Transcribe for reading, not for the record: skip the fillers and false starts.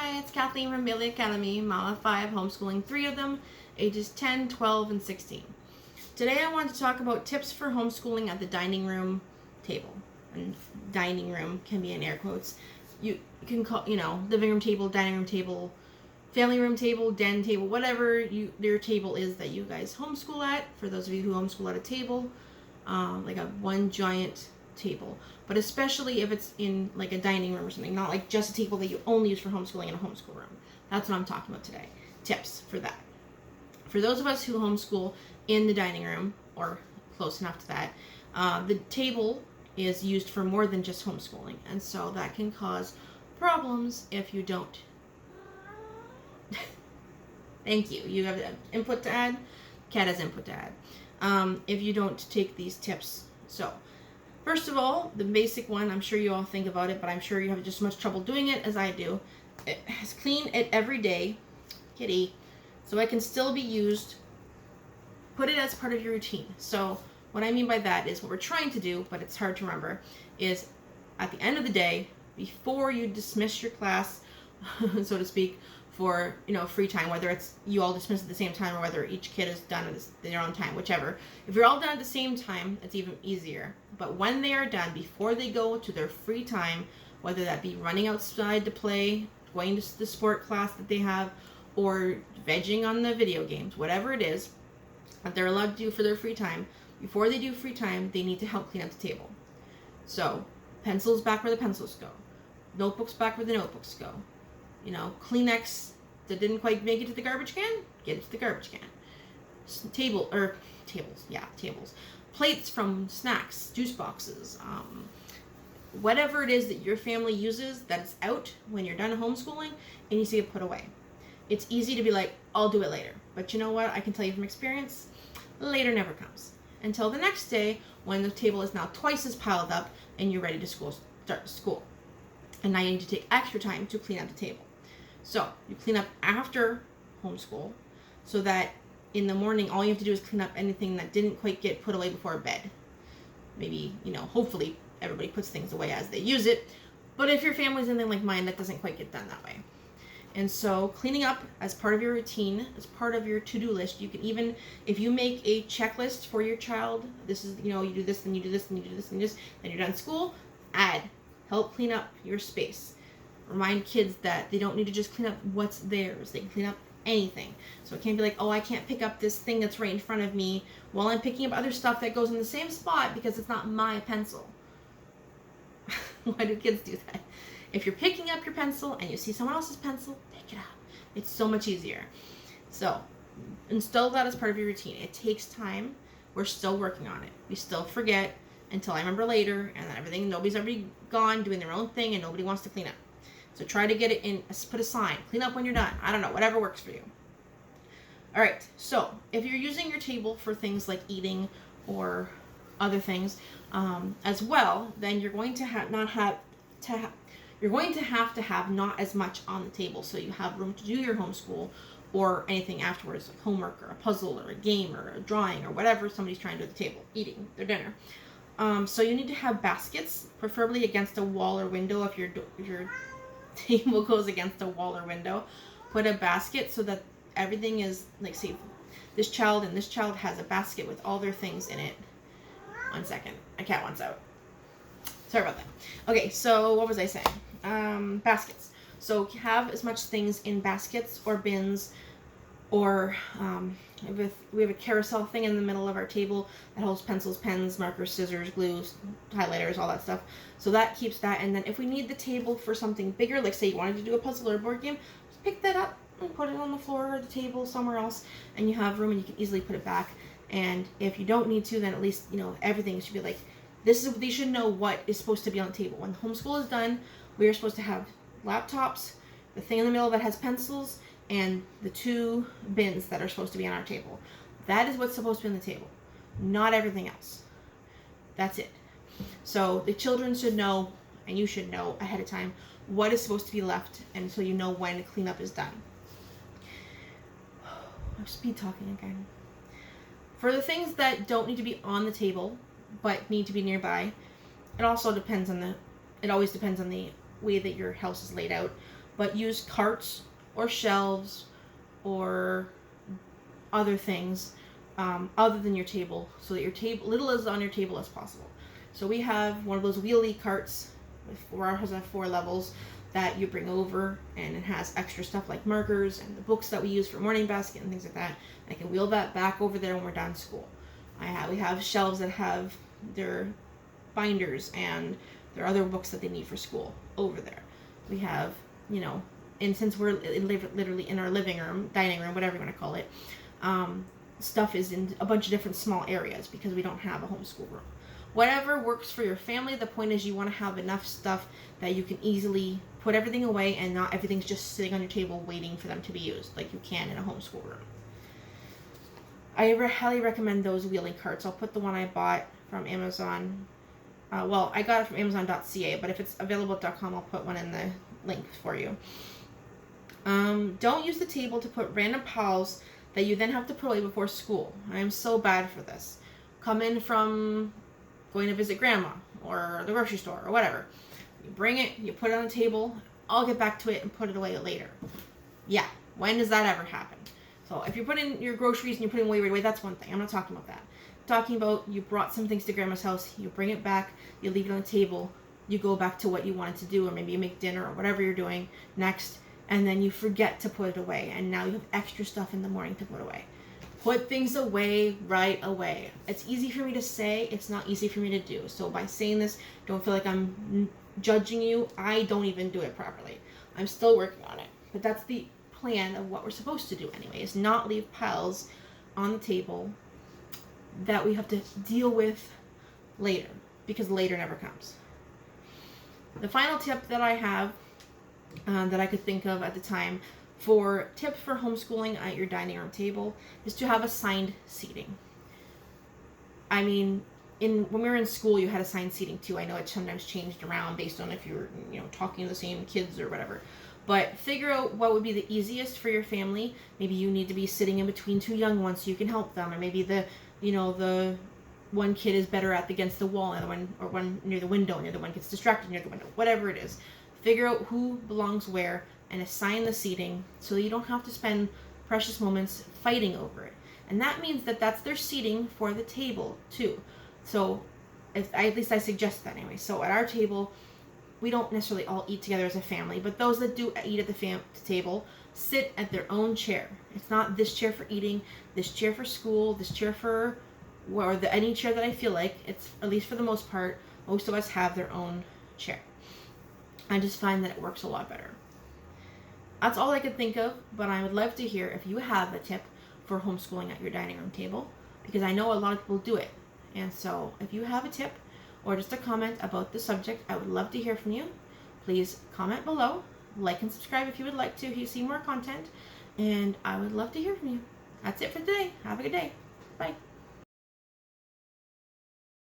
Hi, it's Kathleen from Bailey Academy, mom of 5, homeschooling 3 of them, ages 10, 12, and 16. Today I want to talk about tips for homeschooling at the dining room table. And dining room can be in air quotes. You can call, living room table, dining room table, family room table, den table, whatever your table is that you guys homeschool at. For those of you who homeschool at a table, like a one giant table, but especially if it's in like a dining room or something, not like just a table that you only use for homeschooling in a homeschool room. That's what I'm talking about today. Tips for that. For those of us who homeschool in the dining room or close enough to that, the table is used for more than just homeschooling, and so that can cause problems if you don't. Thank you. You have input to add? Kat has input to add. If you don't take these tips. So, first of all, the basic one, I'm sure you all think about it, but I'm sure you have just as much trouble doing it as I do. Clean it every day, kitty, so it can still be used. Put it as part of your routine. So what I mean by that is what we're trying to do, but it's hard to remember, is at the end of the day, before you dismiss your class, so to speak, for free time, whether it's you all dismiss at the same time or whether each kid is done at their own time, whichever. If you're all done at the same time, it's even easier. But when they are done, before they go to their free time, whether that be running outside to play, going to the sport class that they have, or vegging on the video games, whatever it is that they're allowed to do for their free time, before they do free time, they need to help clean up the table. So pencils back where the pencils go, notebooks back where the notebooks go. Kleenex that didn't quite make it to the garbage can, get it to the garbage can. Tables. Plates from snacks, juice boxes, whatever it is that your family uses that's out when you're done homeschooling, it needs to get put away. It's easy to be like, I'll do it later. But you know what? I can tell you from experience, later never comes. Until the next day when the table is now twice as piled up and you're ready to start school. And now you need to take extra time to clean up the table. So you clean up after homeschool so that in the morning all you have to do is clean up anything that didn't quite get put away before bed. Maybe, hopefully everybody puts things away as they use it. But if your family's anything like mine, that doesn't quite get done that way. And so cleaning up as part of your routine, as part of your to-do list, you can even, if you make a checklist for your child, this is, you do this, then you do this, then you do this, and this, then you're done school, help clean up your space. Remind kids that they don't need to just clean up what's theirs. They can clean up anything. So it can't be like, oh, I can't pick up this thing that's right in front of me while I'm picking up other stuff that goes in the same spot because it's not my pencil. Why do kids do that? If you're picking up your pencil and you see someone else's pencil, pick it up. It's so much easier. So install that as part of your routine. It takes time. We're still working on it. We still forget until I remember later, and then nobody's already gone doing their own thing and nobody wants to clean up. So try to get it in, put a sign, clean up when you're done. I don't know, whatever works for you. All right, so if you're using your table for things like eating or other things as well, then you're going to have to have not as much on the table, so you have room to do your homeschool or anything afterwards, like homework or a puzzle or a game or a drawing or whatever somebody's trying to do at the table, eating their dinner. So you need to have baskets, preferably against a wall or window. If your table goes against a wall or window, put a basket so that everything is like, say this child has a basket with all their things in it. 1 second, a cat wants out. Sorry about that. Okay, so what was I saying? Baskets. So have as much things in baskets or bins, or we have a carousel thing in the middle of our table that holds pencils, pens, markers, scissors, glues, highlighters, all that stuff. So that keeps that. And then if we need the table for something bigger, like say you wanted to do a puzzle or a board game, just pick that up and put it on the floor or the table somewhere else, and you have room and you can easily put it back. And if you don't need to, then at least everything should be like, they should know what is supposed to be on the table. When homeschool is done, we are supposed to have laptops, the thing in the middle that has pencils, and the 2 bins that are supposed to be on our table. That is what's supposed to be on the table, not everything else. That's it. So the children should know, and you should know ahead of time, what is supposed to be left, and so you know when cleanup is done. I'm speed talking again. For the things that don't need to be on the table, but need to be nearby, it always depends on the way that your house is laid out. but use carts or shelves or other things other than your table, so that your table, little as on your table as possible. So we have one of those wheelie carts where ours has 4 levels that you bring over, and it has extra stuff like markers and the books that we use for morning basket and things like that. I can wheel that back over there when we're done school. We have shelves that have their binders and their other books that they need for school over there. We have, and since we're literally in our living room, dining room, whatever you want to call it, stuff is in a bunch of different small areas because we don't have a homeschool room. Whatever works for your family. The point is you want to have enough stuff that you can easily put everything away and not everything's just sitting on your table waiting for them to be used like you can in a homeschool room. I highly recommend those wheeling carts. I'll put the one I bought from Amazon. I got it from Amazon.ca, but if it's available at .com, I'll put one in the link for you. Don't use the table to put random piles that you then have to put away before school. I am so bad for this. Come in from going to visit grandma or the grocery store or whatever. You bring it, you put it on the table, I'll get back to it and put it away later. Yeah, when does that ever happen? So if you're putting your groceries and you're putting away right away, that's one thing. I'm not talking about that. I'm talking about you brought some things to grandma's house, you bring it back, you leave it on the table, you go back to what you wanted to do, or maybe you make dinner or whatever you're doing next, and then you forget to put it away, and now you have extra stuff in the morning to put away. Put things away right away. It's easy for me to say, it's not easy for me to do. So by saying this, don't feel like I'm judging you. I don't even do it properly. I'm still working on it. But that's the plan of what we're supposed to do anyway, is not leave piles on the table that we have to deal with later, because later never comes. The final tip that I have that I could think of at the time for tips for homeschooling at your dining room table is to have assigned seating. I mean, when we were in school, you had assigned seating too. I know it sometimes changed around based on if you were, talking to the same kids or whatever. But figure out what would be the easiest for your family. Maybe you need to be sitting in between 2 young ones so you can help them, or maybe the one kid is better against the wall, and one near the window, and the other one gets distracted near the window. Whatever it is, figure out who belongs where and assign the seating so that you don't have to spend precious moments fighting over it. And that means that that's their seating for the table too. So at least I suggest that anyway. So at our table, we don't necessarily all eat together as a family, but those that do eat at the table sit at their own chair. It's not this chair for eating, this chair for school, this chair for, any chair that I feel like. It's, at least for the most part, most of us have their own chair. I just find that it works a lot better. That's all I could think of, but I would love to hear if you have a tip for homeschooling at your dining room table, because I know a lot of people do it. And so if you have a tip or just a comment about the subject, I would love to hear from you. Please comment below, like and subscribe if you would like to, if you see more content, and I would love to hear from you. That's it for today. Have a good day. Bye.